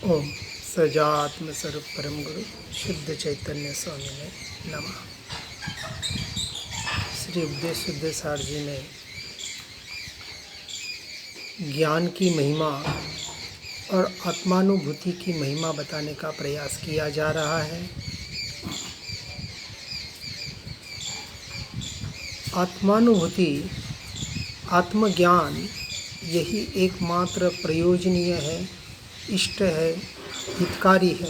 ओम सजात्म स्वरूप परम गुरु शुद्ध चैतन्य स्वामी ने नमः। श्री उपदेश शुद्ध सार जी ने ज्ञान की महिमा और आत्मानुभूति की महिमा बताने का प्रयास किया जा रहा है। आत्मानुभूति, आत्मज्ञान यही एकमात्र प्रयोजनीय है, इष्ट है, हितकारी है।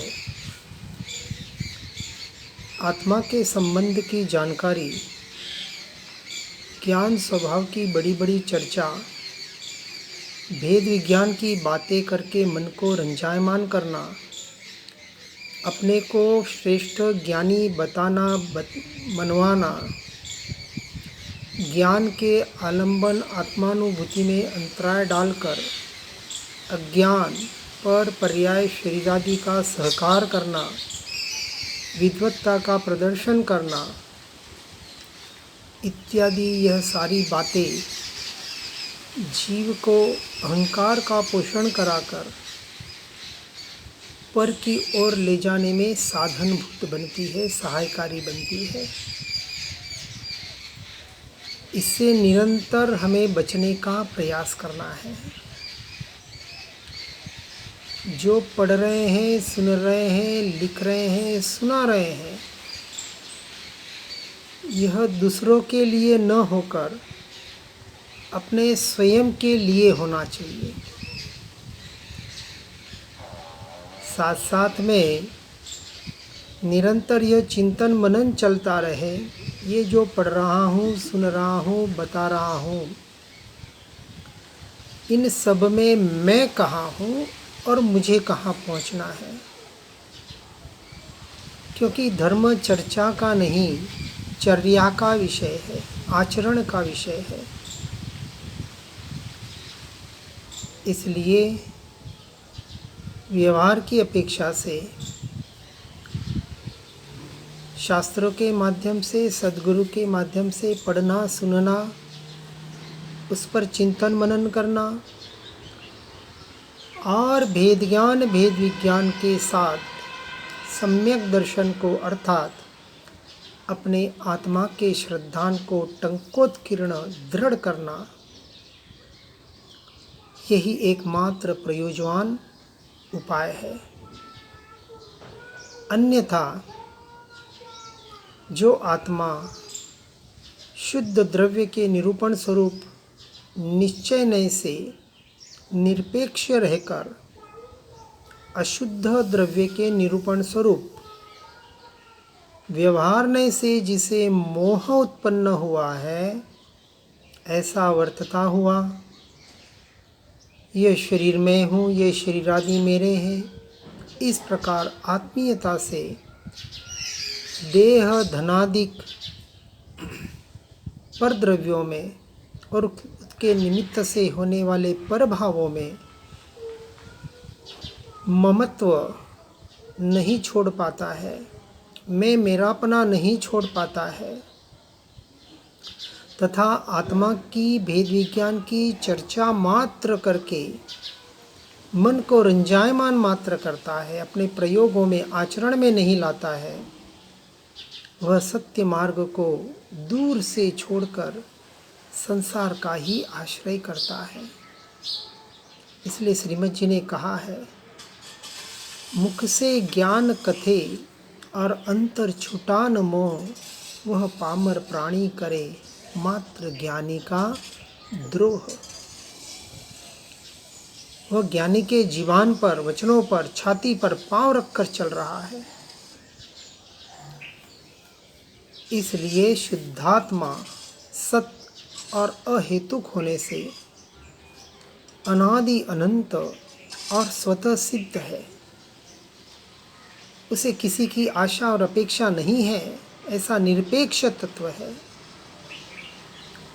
आत्मा के संबंध की जानकारी, ज्ञान स्वभाव की बड़ी बड़ी चर्चा, भेद विज्ञान की बातें करके मन को रंजायमान करना, अपने को श्रेष्ठ ज्ञानी बताना, मनवाना, ज्ञान के आलंबन आत्मानुभूति में अंतराय डालकर अज्ञान पर पर्याय शरीरादि का सहकार करना, विद्वत्ता का प्रदर्शन करना इत्यादि, यह सारी बातें जीव को अहंकार का पोषण कराकर पर की ओर ले जाने में साधनभूत बनती है, सहायकारी बनती है। इससे निरंतर हमें बचने का प्रयास करना है। जो पढ़ रहे हैं, सुन रहे हैं, लिख रहे हैं, सुना रहे हैं, यह दूसरों के लिए न होकर अपने स्वयं के लिए होना चाहिए। साथ साथ में निरंतर यह चिंतन मनन चलता रहे, ये जो पढ़ रहा हूँ, सुन रहा हूँ, बता रहा हूँ, इन सब में मैं कहाँ हूँ और मुझे कहाँ पहुँचना है। क्योंकि धर्म चर्चा का नहीं, चर्या का विषय है, आचरण का विषय है। इसलिए व्यवहार की अपेक्षा से शास्त्रों के माध्यम से, सद्गुरु के माध्यम से पढ़ना, सुनना, उस पर चिंतन मनन करना और भेद ज्ञान, भेद विज्ञान के साथ सम्यक दर्शन को अर्थात अपने आत्मा के श्रद्धान को टंकोत्कीर्ण दृढ़ करना, यही एकमात्र प्रयोजन उपाय है। अन्यथा जो आत्मा शुद्ध द्रव्य के निरूपण स्वरूप निश्चय नय से निरपेक्ष रहकर अशुद्ध द्रव्य के निरूपण स्वरूप व्यवहार नय से जिसे मोह उत्पन्न हुआ है, ऐसा वर्तता हुआ, यह शरीर में हूँ, ये शरीर आदि मेरे हैं, इस प्रकार आत्मीयता से देह धनादिक पर द्रव्यों में और उसके निमित्त से होने वाले परभावों में ममत्व नहीं छोड़ पाता है, मैं मेरापना नहीं छोड़ पाता है, तथा आत्मा की भेद विज्ञान की चर्चा मात्र करके मन को रंजायमान मात्र करता है, अपने प्रयोगों में, आचरण में नहीं लाता है, वह सत्य मार्ग को दूर से छोड़कर संसार का ही आश्रय करता है। इसलिए श्रीमद् जी ने कहा है, मुख से ज्ञान कथे और अंतर छुटा न मोह, वह पामर प्राणी करे मात्र ज्ञानी का द्रोह। वह ज्ञानी के जीवान पर, वचनों पर, छाती पर पांव रखकर चल रहा है। इसलिए शुद्धात्मा सत्य और अहेतुक होने से अनादि अनंत और स्वतः सिद्ध है। उसे किसी की आशा और अपेक्षा नहीं है, ऐसा निरपेक्ष तत्व है,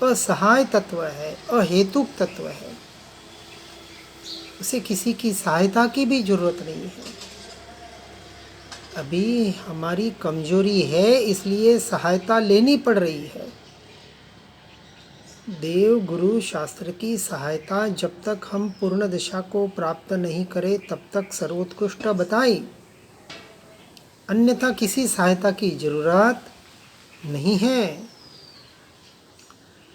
असहाय तत्व है, अहेतुक तत्व है। उसे किसी की सहायता की भी जरूरत नहीं है। अभी हमारी कमजोरी है, इसलिए सहायता लेनी पड़ रही है। देव गुरु शास्त्र की सहायता जब तक हम पूर्ण दिशा को प्राप्त नहीं करें तब तक सर्वोत्कृष्ट बताई, अन्यथा किसी सहायता की जरूरत नहीं है।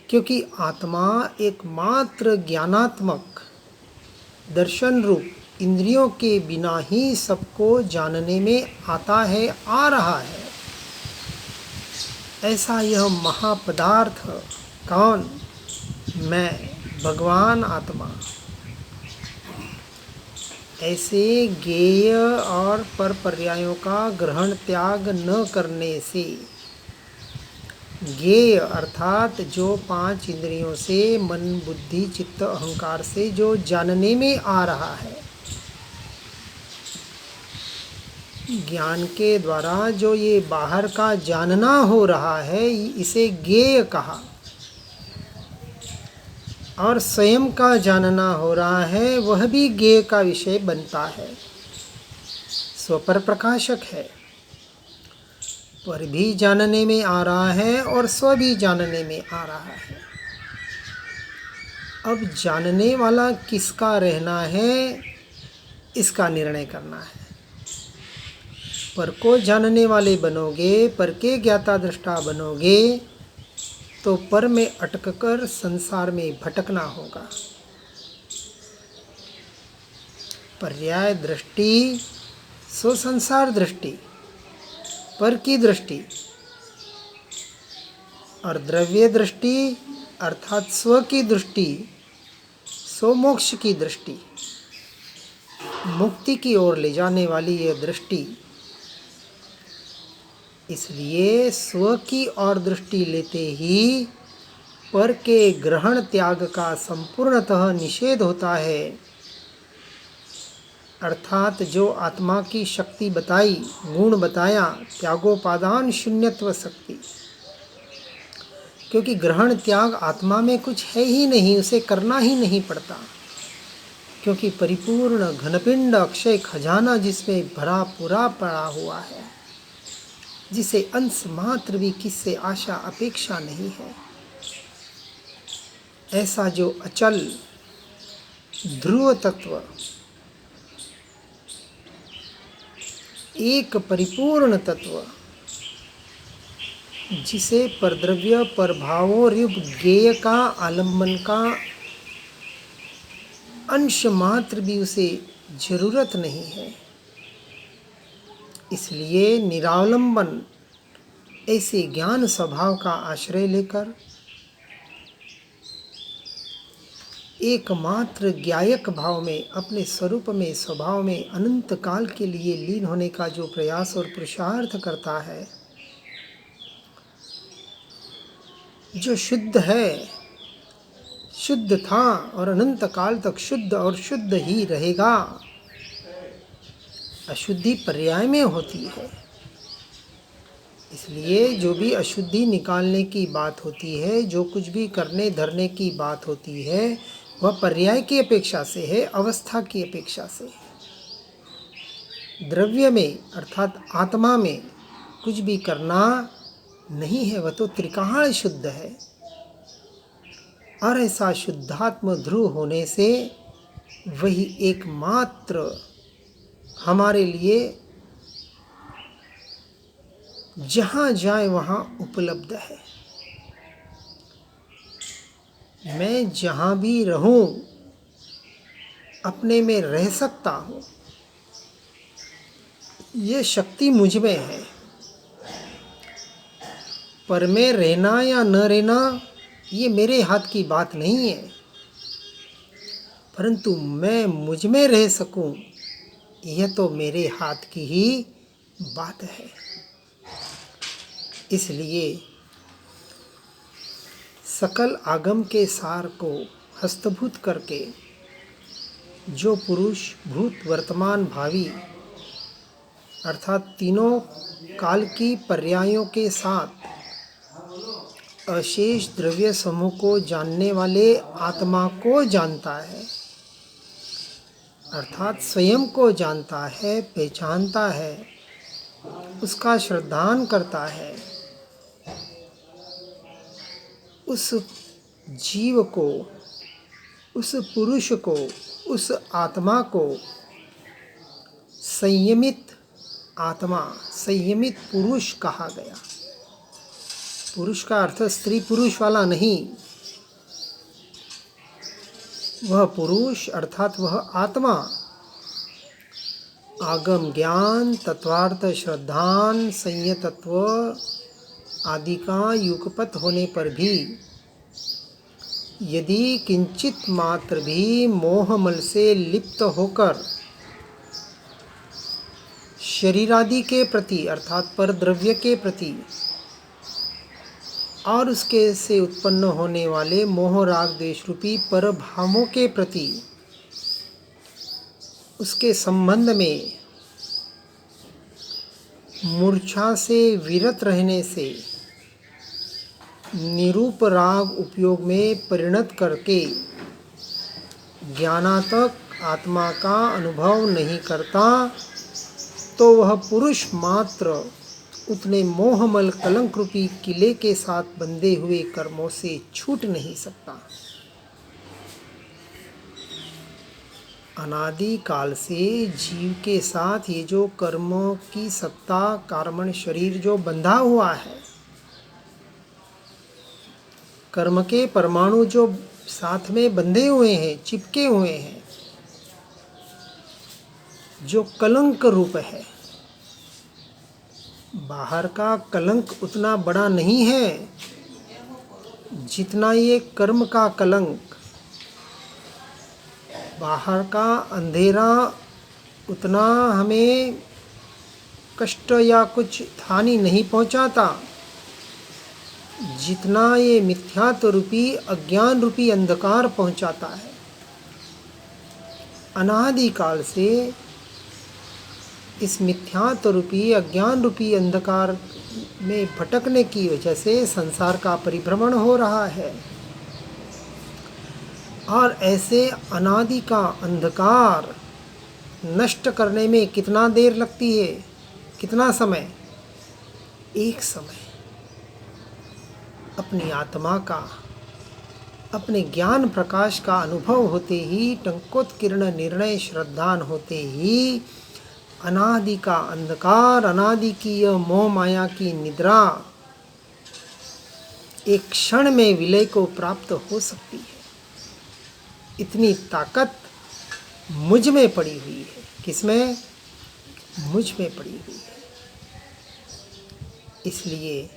क्योंकि आत्मा एकमात्र ज्ञानात्मक दर्शन रूप इंद्रियों के बिना ही सबको जानने में आता है, आ रहा है। ऐसा यह महापदार्थ कौन? मैं, भगवान आत्मा। ऐसे ज्ञेय और पर पर्यायों का ग्रहण त्याग न करने से, ज्ञेय अर्थात जो 5 इंद्रियों से, मन बुद्धि चित्त अहंकार से जो जानने में आ रहा है, ज्ञान के द्वारा जो ये बाहर का जानना हो रहा है, इसे ज्ञेय कहा। और स्वयं का जानना हो रहा है, वह भी ज्ञेय का विषय बनता है। स्वपर प्रकाशक है, पर भी जानने में आ रहा है और स्व भी जानने में आ रहा है। अब जानने वाला किसका रहना है, इसका निर्णय करना है। पर को जानने वाले बनोगे, पर के ज्ञाता दृष्टा बनोगे, तो पर में अटककर संसार में भटकना होगा। पर्याय दृष्टि सो संसार दृष्टि, पर की दृष्टि, और द्रव्य दृष्टि अर्थात स्व की दृष्टि, सो मोक्ष की दृष्टि, मुक्ति की ओर ले जाने वाली यह दृष्टि। इसलिए स्व की ओर दृष्टि लेते ही पर के ग्रहण त्याग का संपूर्णतः निषेध होता है। अर्थात जो आत्मा की शक्ति बताई, गुण बताया, त्यागोपादान शून्यत्व शक्ति। क्योंकि ग्रहण त्याग आत्मा में कुछ है ही नहीं, उसे करना ही नहीं पड़ता। क्योंकि परिपूर्ण घनपिंड अक्षय खजाना जिसमें भरा पूरा पड़ा हुआ है, जिसे अंश मात्र भी किससे आशा अपेक्षा नहीं है। ऐसा जो अचल ध्रुव तत्व, एक परिपूर्ण तत्व, जिसे परद्रव्य पर भावों रूप ज्ञेय का आलंबन का अंश मात्र भी उसे जरूरत नहीं है। इसलिए निरालंबन ऐसे ज्ञान स्वभाव का आश्रय लेकर एकमात्र ज्ञायक भाव में, अपने स्वरूप में, स्वभाव में अनंत काल के लिए लीन होने का जो प्रयास और पुरुषार्थ करता है, जो शुद्ध है, शुद्ध था और अनंत काल तक शुद्ध और शुद्ध ही रहेगा। अशुद्धि पर्याय में होती है। इसलिए जो भी अशुद्धि निकालने की बात होती है, जो कुछ भी करने धरने की बात होती है, वह पर्याय की अपेक्षा से है, अवस्था की अपेक्षा से। द्रव्य में अर्थात आत्मा में कुछ भी करना नहीं है, वह तो त्रिकाल शुद्ध है। और ऐसा शुद्धात्म ध्रुव होने से वही एकमात्र हमारे लिए जहाँ जाए वहाँ उपलब्ध है। मैं जहाँ भी रहूँ अपने में रह सकता हूँ, ये शक्ति मुझ में है। पर मैं रहना या न रहना ये मेरे हाथ की बात नहीं है, परंतु मैं मुझ में रह सकूं, यह तो मेरे हाथ की ही बात है। इसलिए सकल आगम के सार को हस्तभूत करके जो पुरुष भूत वर्तमान भावी अर्थात तीनों काल की पर्यायों के साथ अशेष द्रव्य समूह को जानने वाले आत्मा को जानता है, अर्थात स्वयं को जानता है, पहचानता है, उसका श्रद्धान करता है, उस जीव को, उस पुरुष को, उस आत्मा को संयमित आत्मा, संयमित पुरुष कहा गया। पुरुष का अर्थ स्त्री पुरुष वाला नहीं, वह पुरुष अर्थात वह आत्मा आगम ज्ञान, तत्वार्थ श्रद्धान, संयतत्व आदि का युगपत होने पर भी यदि किंचित मात्र भी मोहमल से लिप्त होकर शरीर आदि के प्रति अर्थात पर द्रव्य के प्रति और उसके से उत्पन्न होने वाले मोह राग द्वेष रूपी पर भावों के प्रति उसके संबंध में मूर्छा से विरत रहने से निरूप राग उपयोग में परिणत करके ज्ञानातक आत्मा का अनुभव नहीं करता, तो वह पुरुष मात्र उतने मोहमल कलंक रूपी किले के साथ बंधे हुए कर्मों से छूट नहीं सकता। अनादि काल से जीव के साथ ये जो कर्मों की सत्ता, कर्मण शरीर जो बंधा हुआ है, कर्म के परमाणु जो साथ में बंधे हुए हैं, चिपके हुए हैं, जो कलंक रूप है, बाहर का कलंक उतना बड़ा नहीं है जितना ये कर्म का कलंक। बाहर का अंधेरा उतना हमें कष्ट या कुछ हानि नहीं पहुंचाता जितना ये मिथ्यात्व रूपी अज्ञान रूपी अंधकार पहुंचाता है। अनादि काल से इस मिथ्यात्व रूपी अज्ञान रूपी अंधकार में भटकने की वजह से संसार का परिभ्रमण हो रहा है, और ऐसे अनादि का अंधकार नष्ट करने में कितना देर लगती है, कितना समय? एक समय अपनी आत्मा का, अपने ज्ञान प्रकाश का अनुभव होते ही, टंकोत्कीर्ण निर्णय श्रद्धान होते ही अनादि का अंधकार, अनादि की यह मोह माया की निद्रा एक क्षण में विलय को प्राप्त हो सकती है। इतनी ताकत मुझ में पड़ी हुई है। किसमें? मुझ में पड़ी हुई है। इसलिए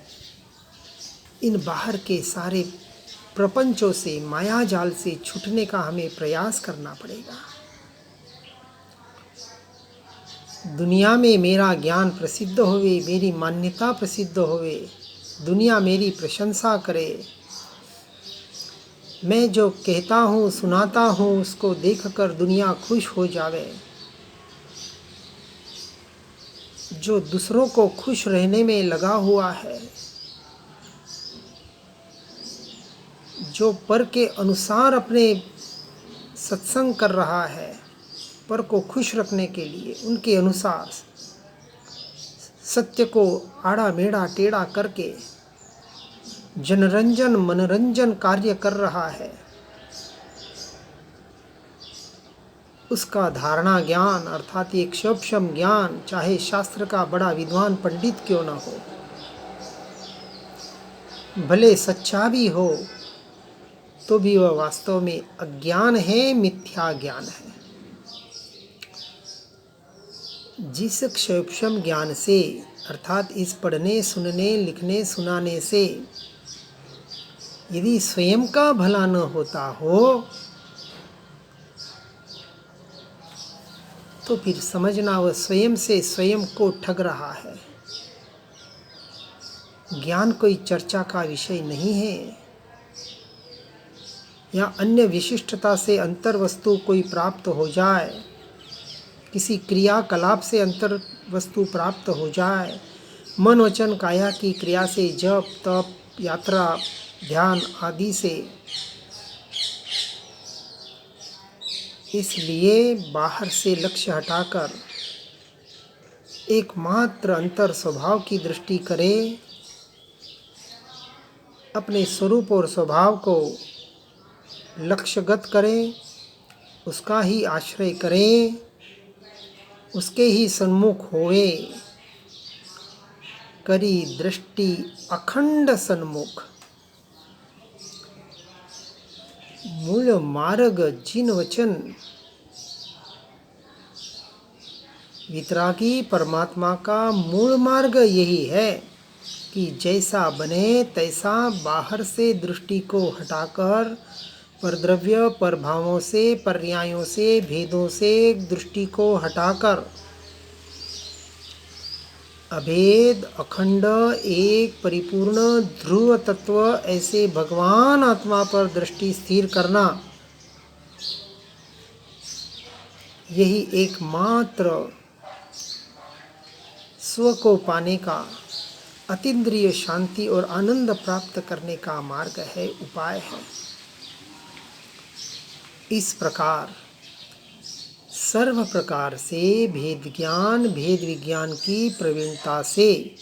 इन बाहर के सारे प्रपंचों से, माया जाल से छूटने का हमें प्रयास करना पड़ेगा। दुनिया में मेरा ज्ञान प्रसिद्ध होवे, मेरी मान्यता प्रसिद्ध होवे, दुनिया मेरी प्रशंसा करे, मैं जो कहता हूँ, सुनाता हूँ, उसको देखकर दुनिया खुश हो जावे। जो दूसरों को खुश रहने में लगा हुआ है, जो पर के अनुसार अपने सत्संग कर रहा है, पर को खुश रखने के लिए उनके अनुसार सत्य को आड़ा मेढ़ा टेढ़ा करके जनरंजन मनोरंजन कार्य कर रहा है, उसका धारणा ज्ञान अर्थात एक क्षोभम ज्ञान, चाहे शास्त्र का बड़ा विद्वान पंडित क्यों न हो, भले सच्चा भी हो, तो भी वह वास्तव में अज्ञान है, मिथ्या ज्ञान है। जिस क्षोभम ज्ञान से अर्थात इस पढ़ने, सुनने, लिखने, सुनाने से यदि स्वयं का भला न होता हो, तो फिर समझना वह स्वयं से स्वयं को ठग रहा है। ज्ञान कोई चर्चा का विषय नहीं है, या अन्य विशिष्टता से अंतर वस्तु कोई प्राप्त हो जाए, किसी क्रियाकलाप से अंतर वस्तु प्राप्त हो जाए, मन वचन काया की क्रिया से, जप तप यात्रा ध्यान आदि से। इसलिए बाहर से लक्ष्य हटाकर एकमात्र अंतर स्वभाव की दृष्टि करें, अपने स्वरूप और स्वभाव को लक्ष्यगत करें, उसका ही आश्रय करें, उसके ही सन्मुख होए, करी दृष्टि अखंड सन्मुख। मूल मार्ग जिन वचन, वितरागी परमात्मा का मूल मार्ग यही है कि जैसा बने तैसा बाहर से दृष्टि को हटाकर परद्रव्य परभावों से, पर्यायों से, भेदों से दृष्टि को हटाकर अभेद, अखंड, एक, परिपूर्ण, ध्रुव तत्व ऐसे भगवान आत्मा पर दृष्टि स्थिर करना, यही एकमात्र स्व को पाने का, अतीन्द्रिय शांति और आनंद प्राप्त करने का मार्ग है, उपाय है। इस प्रकार सर्व प्रकार से भेद ज्ञान, भेद विज्ञान की प्रवीणता से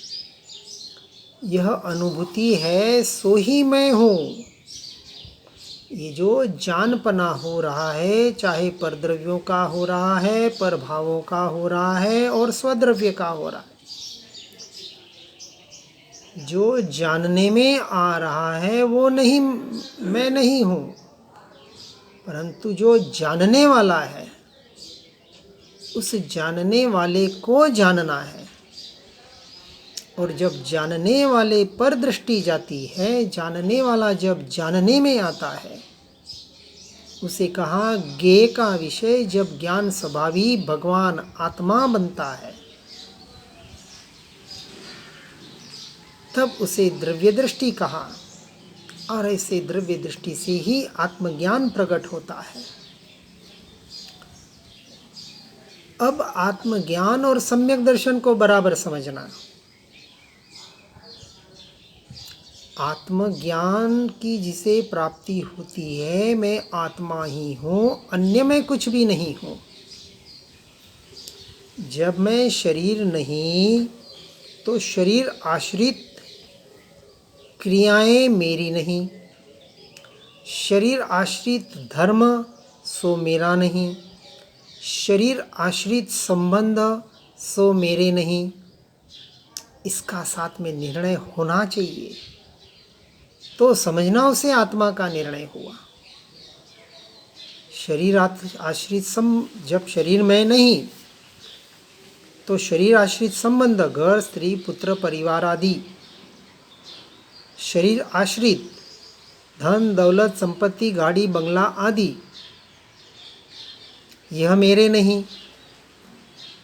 यह अनुभूति है, सो ही मैं हूँ। ये जो जानपना हो रहा है, चाहे परद्रव्यों का हो रहा है, परभावों का हो रहा है और स्वद्रव्य का हो रहा है, जो जानने में आ रहा है वो नहीं, मैं नहीं हूँ, परंतु जो जानने वाला है, उस जानने वाले को जानना है। और जब जानने वाले पर दृष्टि जाती है, जानने वाला जब जानने में आता है, उसे कहा ज्ञेय का विषय जब ज्ञान स्वभावी भगवान आत्मा बनता है, तब उसे द्रव्य दृष्टि कहा। और ऐसे द्रव्य दृष्टि से ही आत्मज्ञान प्रकट होता है। अब आत्मज्ञान और सम्यक दर्शन को बराबर समझना। आत्मज्ञान की जिसे प्राप्ति होती है, मैं आत्मा ही हूँ, अन्य में कुछ भी नहीं हूँ। जब मैं शरीर नहीं, तो शरीर आश्रित क्रियाएं मेरी नहीं, शरीर आश्रित धर्म सो मेरा नहीं, शरीर आश्रित संबंध सो मेरे नहीं। इसका साथ में निर्णय होना चाहिए, तो समझना उसे आत्मा का निर्णय हुआ। शरीर आश्रित जब शरीर में नहीं, तो शरीर आश्रित संबंध, घर, स्त्री, पुत्र, परिवार आदि, शरीर आश्रित धन, दौलत, संपत्ति, गाड़ी, बंगला आदि, यह मेरे नहीं।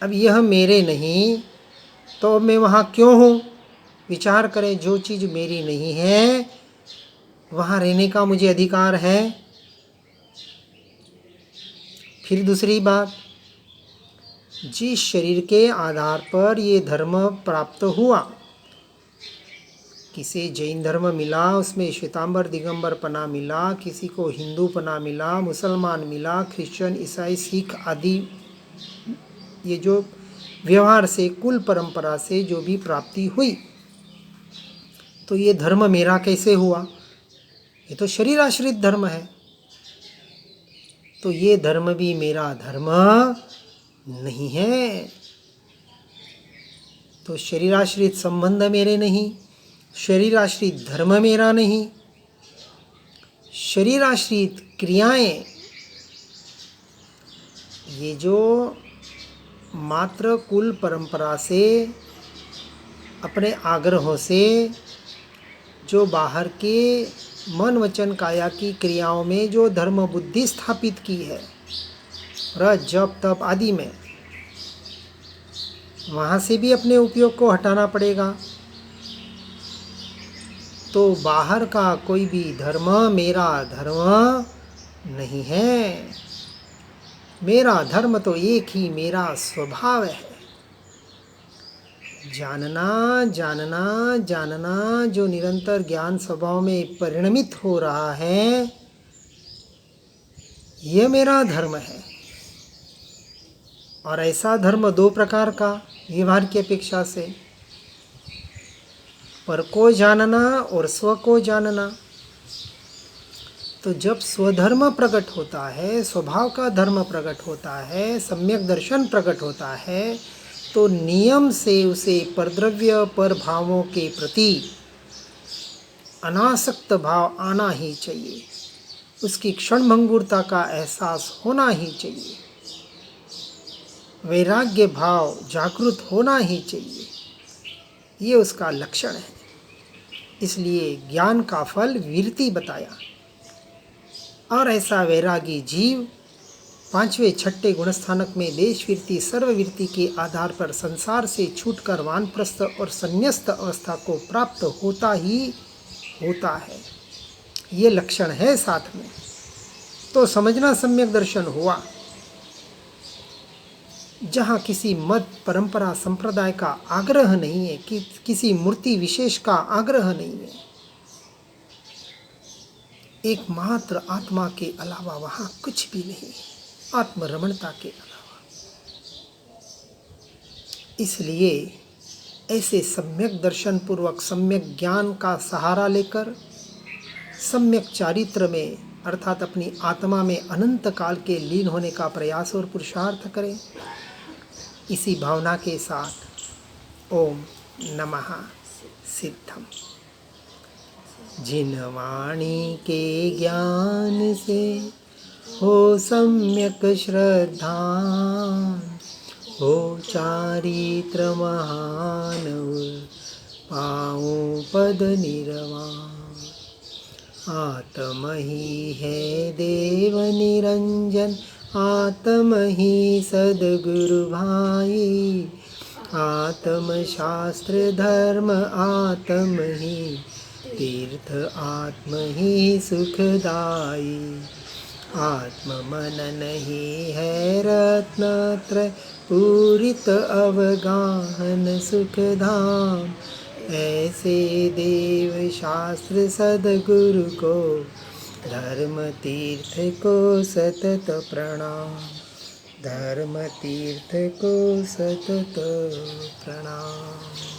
अब यह मेरे नहीं, तो मैं वहाँ क्यों हूँ? विचार करें। जो चीज़ मेरी नहीं है, वहाँ रहने का मुझे अधिकार है। फिर दूसरी बात, जिस शरीर के आधार पर ये धर्म प्राप्त हुआ, किसी जैन धर्म मिला, उसमें श्वेतांबर दिगंबर पना मिला, किसी को हिंदू पना मिला, मुसलमान मिला, क्रिश्चियन, ईसाई, सिख आदि, ये जो व्यवहार से, कुल परंपरा से जो भी प्राप्ति हुई, तो ये धर्म मेरा कैसे हुआ? ये तो शरीर आश्रित धर्म है। तो ये धर्म भी मेरा धर्म नहीं है। तो शरीर आश्रित संबंध मेरे नहीं, शरीर आश्रित धर्म मेरा नहीं, शरीर आश्रित क्रियाएं, ये जो मात्र कुल परंपरा से, अपने आग्रहों से, जो बाहर के मन वचन काया की क्रियाओं में जो धर्म बुद्धि स्थापित की है, रज जप तप आदि में, वहाँ से भी अपने उपयोग को हटाना पड़ेगा। तो बाहर का कोई भी धर्म मेरा धर्म नहीं है। मेरा धर्म तो एक ही मेरा स्वभाव है। जानना जानना जानना जो निरंतर ज्ञान स्वभाव में परिणमित हो रहा है, यह मेरा धर्म है। और ऐसा धर्म दो प्रकार का व्यवहार की अपेक्षा से, पर को जानना और स्व को जानना। तो जब स्वधर्म प्रकट होता है, स्वभाव का धर्म प्रकट होता है, सम्यक दर्शन प्रकट होता है, तो नियम से उसे परद्रव्य पर भावों के प्रति अनासक्त भाव आना ही चाहिए, उसकी क्षणभंगुरता का एहसास होना ही चाहिए, वैराग्य भाव जागृत होना ही चाहिए। ये उसका लक्षण है। इसलिए ज्ञान का फल वीरति बताया। और ऐसा वैरागी जीव पांचवें छठे गुणस्थानक में देशवीरति सर्ववीरति के आधार पर संसार से छूटकर वानप्रस्थ और संन्यस्त अवस्था को प्राप्त होता ही होता है। ये लक्षण है साथ में। तो समझना सम्यक दर्शन हुआ। जहाँ किसी मत परंपरा संप्रदाय का आग्रह नहीं है, कि किसी मूर्ति विशेष का आग्रह नहीं है, एकमात्र आत्मा के अलावा वहाँ कुछ भी नहीं है, आत्मरमणता के अलावा। इसलिए ऐसे सम्यक दर्शन पूर्वक सम्यक ज्ञान का सहारा लेकर सम्यक चारित्र में अर्थात अपनी आत्मा में अनंत काल के लीन होने का प्रयास और पुरुषार्थ करें। इसी भावना के साथ ओम नमः सिद्धम। जिन वाणी के ज्ञान से हो सम्यक श्रद्धा, हो चारित्र महान, पाऊं पद निर्वाण। आत्म ही है देव निरंजन, आत्म ही सद्गुरु भाई। आत्म शास्त्र धर्म आत्म ही तीर्थ, आत्म ही सुखदाई। आत्म मनन ही है रत्नत्रय पूरित अवगाहन सुखधाम। ऐसे देव शास्त्र सद्गुरु को, धर्म तीर्थ को सतत प्रणाम। धर्म तीर्थ को सतत प्रणाम।